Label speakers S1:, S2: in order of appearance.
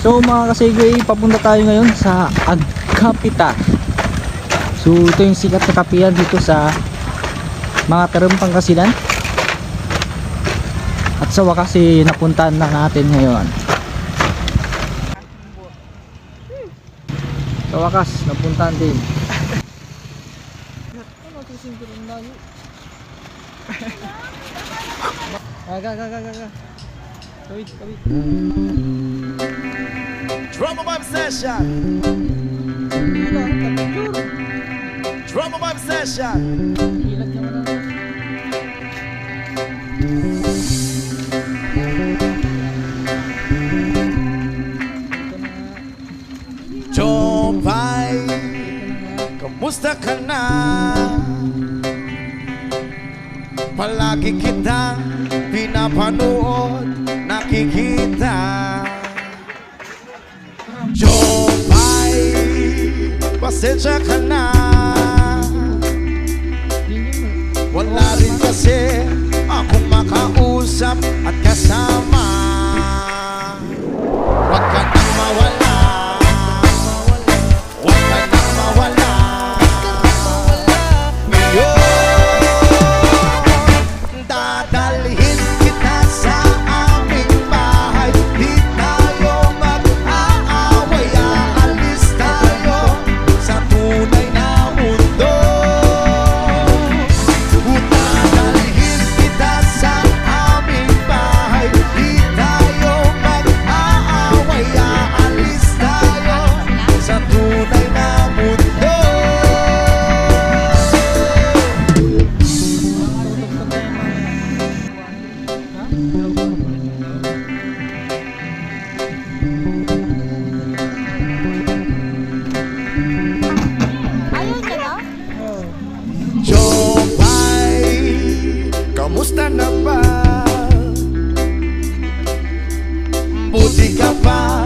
S1: So mga kasigay, papunta tayo ngayon sa Agkapita. So ito yung sikat na kapihan dito sa mga Terem Pangasinan. At sa wakas napuntahan na natin ngayon. Sa wakas napuntahan din. Aga. Kawit.
S2: Drama Vibe Session. Drama Vibe Session.
S1: Ilat naman na.
S2: Jopay, kamusta ka na? Palagi kitang pinapanood, nakikita. Jopay, pasensya ka na. Wala rin kasi akong makausap at kasama. Huwag ka nang mawala, huwag ka nang mawala. Ngayon, dadalhin kita sa aming bahay. Di tayo mag-aaway, aalis tayo sa tunay na mundo. Dadalhin kita sa aming bahay. Di tayo mag-aaway, aalis tayo sa tunay na mundo.
S3: Ayaw niya na?
S2: Jopay, kamusta na ba? Buti ka pa